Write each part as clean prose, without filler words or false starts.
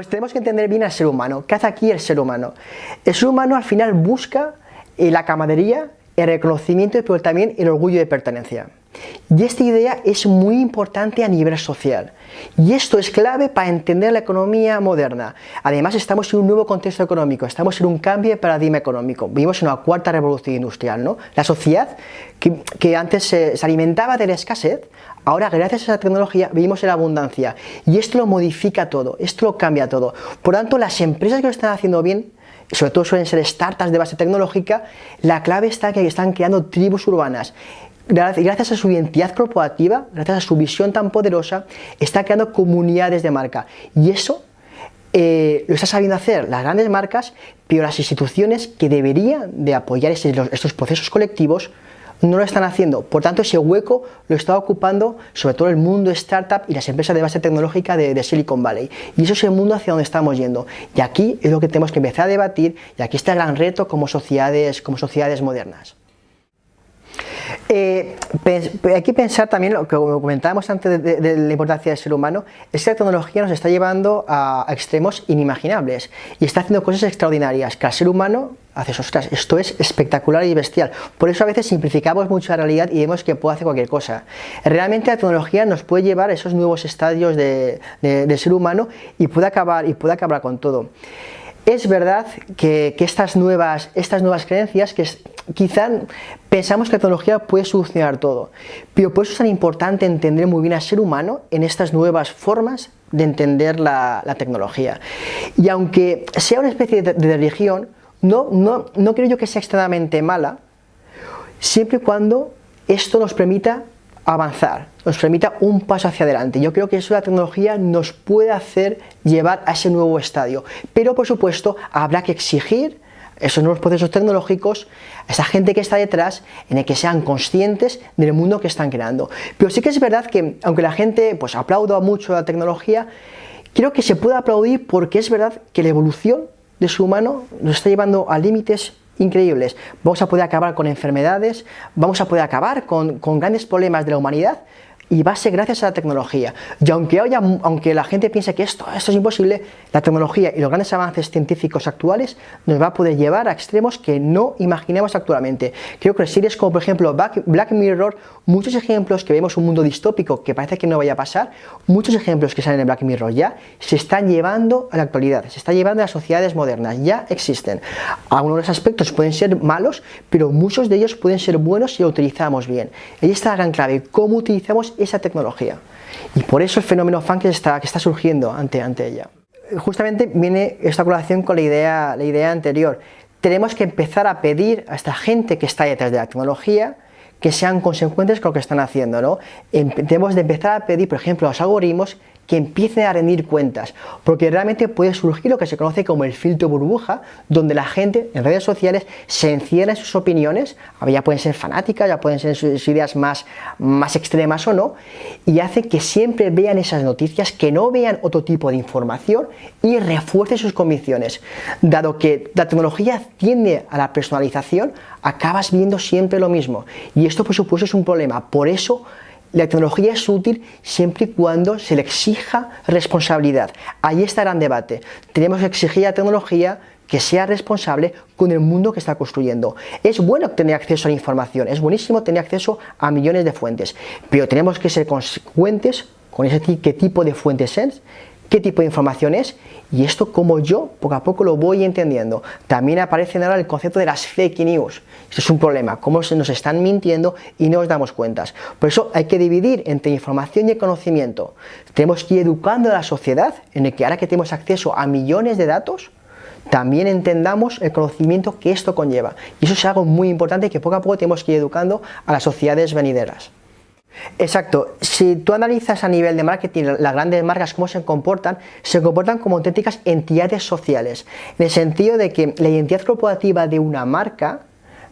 Pues tenemos que entender bien al ser humano. ¿Qué hace aquí el ser humano? El ser humano al final busca la camaradería, el reconocimiento, pero también el orgullo de pertenencia. Y esta idea es muy importante a nivel social. Y esto es clave para entender la economía moderna. Además, estamos en un nuevo contexto económico, estamos en un cambio de paradigma económico. Vivimos en una cuarta revolución industrial, ¿no? La sociedad que antes se alimentaba de la escasez, ahora gracias a esa tecnología vivimos en la abundancia. Y esto lo modifica todo, esto lo cambia todo. Por tanto, las empresas que lo están haciendo bien, sobre todo suelen ser startups de base tecnológica, la clave está en que están creando tribus urbanas. Gracias a su identidad corporativa, gracias a su visión tan poderosa, está creando comunidades de marca. Y eso lo está sabiendo hacer las grandes marcas, pero las instituciones que deberían de apoyar estos procesos colectivos no lo están haciendo. Por tanto, ese hueco lo está ocupando sobre todo el mundo startup y las empresas de base tecnológica de Silicon Valley. Y eso es el mundo hacia donde estamos yendo. Y aquí es lo que tenemos que empezar a debatir, y aquí está el gran reto como sociedades modernas. Hay que pensar también, lo que comentábamos antes de la importancia del ser humano, es que la tecnología nos está llevando a extremos inimaginables y está haciendo cosas extraordinarias que al ser humano haces, ostras, esto es espectacular y bestial. Por eso a veces simplificamos mucho la realidad y vemos que puede hacer cualquier cosa. Realmente la tecnología nos puede llevar a esos nuevos estadios del ser humano y puede acabar con todo. Es verdad que estas nuevas creencias, quizá pensamos que la tecnología puede solucionar todo, pero por eso es tan importante entender muy bien al ser humano en estas nuevas formas de entender la tecnología. Y aunque sea una especie de religión, no creo yo que sea extremadamente mala, siempre y cuando esto nos permita avanzar, nos permita un paso hacia adelante. Yo creo que eso la tecnología nos puede hacer llevar a ese nuevo estadio, pero por supuesto habrá que exigir esos nuevos procesos tecnológicos a esa gente que está detrás, en el que sean conscientes del mundo que están creando. Pero sí que es verdad que aunque la gente pues aplauda mucho la tecnología, creo que se puede aplaudir porque es verdad que la evolución del ser humano nos está llevando a límites increíbles. Vamos a poder acabar con enfermedades, vamos a poder acabar con grandes problemas de la humanidad, y va a ser gracias a la tecnología. Y aunque la gente piense que esto es imposible, la tecnología y los grandes avances científicos actuales nos va a poder llevar a extremos que no imaginamos actualmente. Creo que series como por ejemplo Black Mirror, muchos ejemplos que vemos un mundo distópico que parece que no vaya a pasar, muchos ejemplos que salen en Black Mirror ya se están llevando a la actualidad, se están llevando a las sociedades modernas, ya existen. Algunos de los aspectos pueden ser malos, pero muchos de ellos pueden ser buenos si lo utilizamos bien. Ahí está la gran clave, cómo utilizamos esa tecnología, y por eso el fenómeno fan que está surgiendo ante ella. Justamente viene esta colación con la idea anterior. Tenemos que empezar a pedir a esta gente que está detrás de la tecnología que sean consecuentes con lo que están haciendo, ¿no? Tenemos de empezar a pedir, por ejemplo, a los algoritmos que empiecen a rendir cuentas, porque realmente puede surgir lo que se conoce como el filtro burbuja, donde la gente en redes sociales se encierra en sus opiniones, ya pueden ser fanáticas, ya pueden ser sus ideas más extremas o no, y hace que siempre vean esas noticias, que no vean otro tipo de información y refuerce sus convicciones. Dado que la tecnología tiende a la personalización, acabas viendo siempre lo mismo, y esto por supuesto es un problema. Por eso la tecnología es útil siempre y cuando se le exija responsabilidad. Ahí está el gran debate. Tenemos que exigir a la tecnología que sea responsable con el mundo que está construyendo. Es bueno tener acceso a la información, es buenísimo tener acceso a millones de fuentes, pero tenemos que ser consecuentes con qué tipo de fuentes es, qué tipo de información es, y esto como yo poco a poco lo voy entendiendo. También aparece ahora el concepto de las fake news. Esto es un problema, cómo se nos están mintiendo y no nos damos cuenta. Por eso hay que dividir entre información y conocimiento. Tenemos que ir educando a la sociedad en el que ahora que tenemos acceso a millones de datos, también entendamos el conocimiento que esto conlleva. Y eso es algo muy importante que poco a poco tenemos que ir educando a las sociedades venideras. Exacto, si tú analizas a nivel de marketing las grandes marcas cómo se comportan como auténticas entidades sociales, en el sentido de que la identidad corporativa de una marca,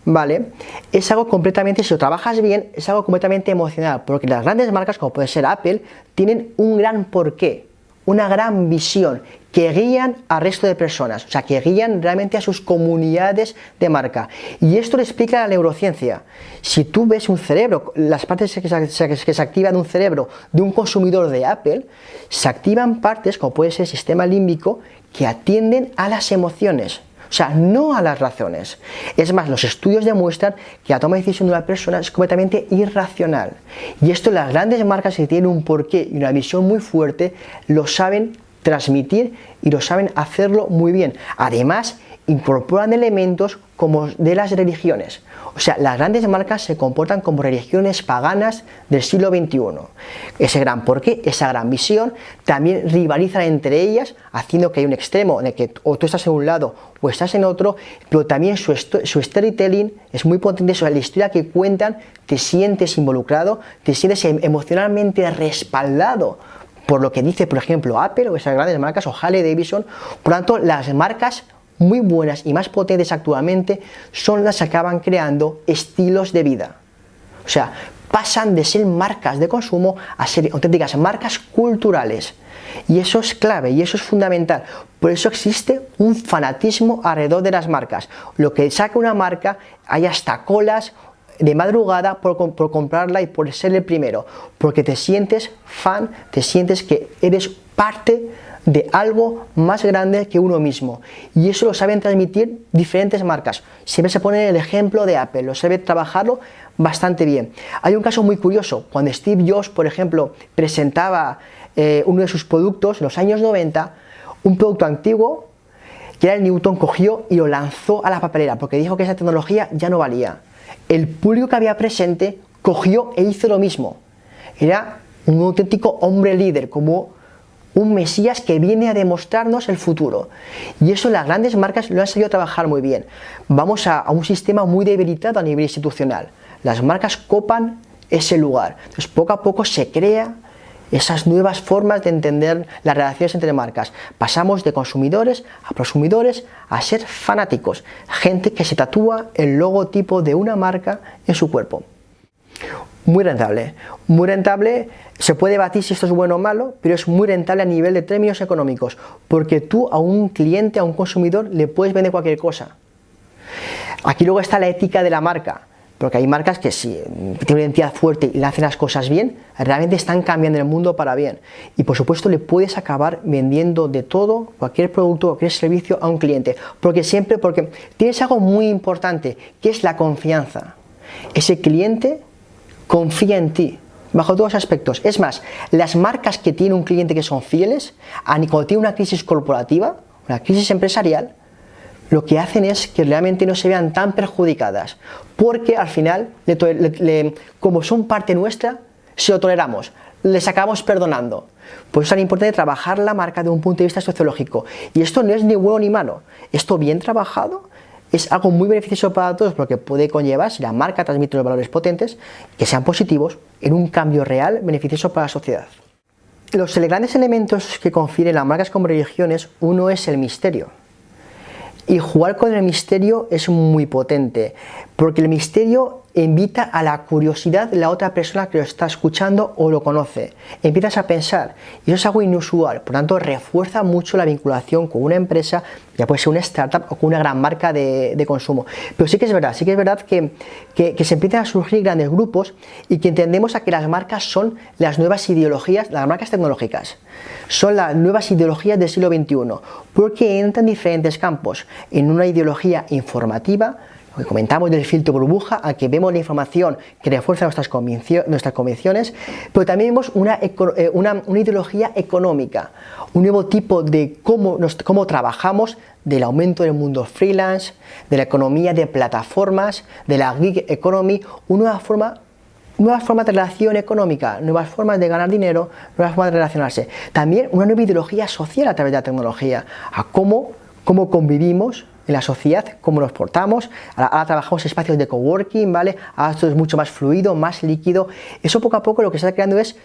¿vale?, es algo completamente, si lo trabajas bien, es algo completamente emocional, porque las grandes marcas como puede ser Apple tienen un gran porqué, una gran visión que guían al resto de personas, o sea, que guían realmente a sus comunidades de marca. Y esto lo explica la neurociencia. Si tú ves un cerebro, las partes que se activan de un cerebro de un consumidor de Apple, se activan partes, como puede ser el sistema límbico, que atienden a las emociones. O sea, no a las razones. Es más, los estudios demuestran que la toma de decisión de una persona es completamente irracional. Y esto las grandes marcas que tienen un porqué y una visión muy fuerte lo saben transmitir y lo saben hacerlo muy bien. Además, incorporan elementos como de las religiones. O sea, las grandes marcas se comportan como religiones paganas del siglo XXI. Ese gran porqué, esa gran visión, también rivalizan entre ellas, haciendo que hay un extremo en el que o tú estás en un lado o estás en otro, pero también su storytelling es muy potente. Sobre la historia que cuentan, te sientes involucrado, te sientes emocionalmente respaldado por lo que dice, por ejemplo, Apple o esas grandes marcas o Harley Davidson. Por lo tanto, las marcas muy buenas y más potentes actualmente son las que acaban creando estilos de vida. O sea, pasan de ser marcas de consumo a ser auténticas marcas culturales. Y eso es clave y eso es fundamental. Por eso existe un fanatismo alrededor de las marcas. Lo que saca una marca, hay hasta colas de madrugada por comprarla y por ser el primero. Porque te sientes fan, te sientes que eres parte de algo más grande que uno mismo, y eso lo saben transmitir diferentes marcas. Siempre se pone el ejemplo de Apple, lo sabe trabajarlo bastante bien. Hay un caso muy curioso, cuando Steve Jobs, por ejemplo, presentaba uno de sus productos en los años 90, un producto antiguo que era el Newton, cogió y lo lanzó a la papelera porque dijo que esa tecnología ya no valía. El público que había presente cogió e hizo lo mismo. Era un auténtico hombre líder, como un mesías que viene a demostrarnos el futuro. Y eso las grandes marcas lo han sabido trabajar muy bien. Vamos a un sistema muy debilitado a nivel institucional. Las marcas copan ese lugar. Entonces, poco a poco se crea esas nuevas formas de entender las relaciones entre marcas. Pasamos de consumidores a prosumidores a ser fanáticos. Gente que se tatúa el logotipo de una marca en su cuerpo. Muy rentable, muy rentable. Se puede debatir si esto es bueno o malo, pero es muy rentable a nivel de términos económicos, porque tú a un cliente, a un consumidor, le puedes vender cualquier cosa. Aquí luego está la ética de la marca, porque hay marcas que si tienen una identidad fuerte y le hacen las cosas bien, realmente están cambiando el mundo para bien. Y por supuesto le puedes acabar vendiendo de todo, cualquier producto, cualquier servicio a un cliente, porque tienes algo muy importante, que es la confianza. Ese cliente confía en ti, bajo todos los aspectos. Es más, las marcas que tienen un cliente que son fieles, cuando tiene una crisis corporativa, una crisis empresarial, lo que hacen es que realmente no se vean tan perjudicadas, porque al final, como son parte nuestra, se lo toleramos, les acabamos perdonando. Por eso es tan importante trabajar la marca de un punto de vista sociológico. Y esto no es ni bueno ni malo, esto bien trabajado es algo muy beneficioso para todos, porque puede conllevar, si la marca transmite los valores potentes, que sean positivos, en un cambio real beneficioso para la sociedad. Los grandes elementos que confieren las marcas como religiones, uno es el misterio. Y jugar con el misterio es muy potente, porque el misterio invita a la curiosidad de la otra persona que lo está escuchando o lo conoce. Empiezas a pensar, y eso es algo inusual, por tanto refuerza mucho la vinculación con una empresa, ya puede ser una startup o con una gran marca de consumo. Pero sí que es verdad que se empiezan a surgir grandes grupos y que entendemos a que las marcas son las nuevas ideologías, las marcas tecnológicas, son las nuevas ideologías del siglo XXI, porque entran en diferentes campos, en una ideología informativa, lo que comentamos del filtro burbuja, a que vemos la información que refuerza nuestras convicciones, pero también vemos una ideología económica, un nuevo tipo de cómo trabajamos, del aumento del mundo freelance, de la economía de plataformas, de la gig economy, nuevas formas de relación económica, nuevas formas de ganar dinero, nuevas formas de relacionarse. También una nueva ideología social a través de la tecnología, a cómo convivimos en la sociedad, cómo nos portamos. Ahora trabajamos en espacios de coworking, ¿vale? Ahora esto es mucho más fluido, más líquido. Eso poco a poco lo que se está creando es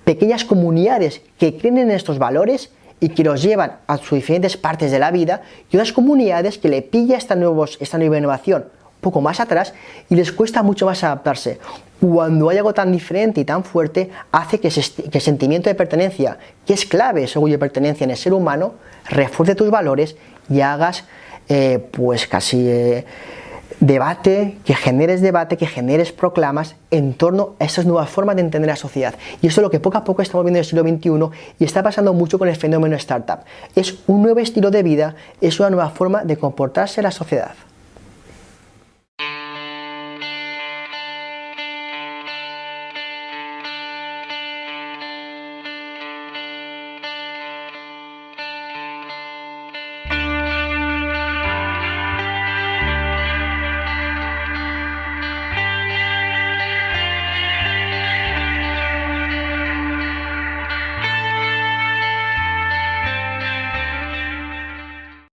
pequeñas comunidades que creen en estos valores y que los llevan a sus diferentes partes de la vida, y otras comunidades que le pilla esta nueva innovación poco más atrás y les cuesta mucho más adaptarse. Cuando hay algo tan diferente y tan fuerte, hace que el sentimiento de pertenencia, que es clave ese orgullo de pertenencia en el ser humano, refuerce tus valores y hagas pues casi debate, que generes proclamas en torno a esas nuevas formas de entender la sociedad. Y esto es lo que poco a poco estamos viendo en el siglo XXI y está pasando mucho con el fenómeno startup. Es un nuevo estilo de vida, es una nueva forma de comportarse en la sociedad.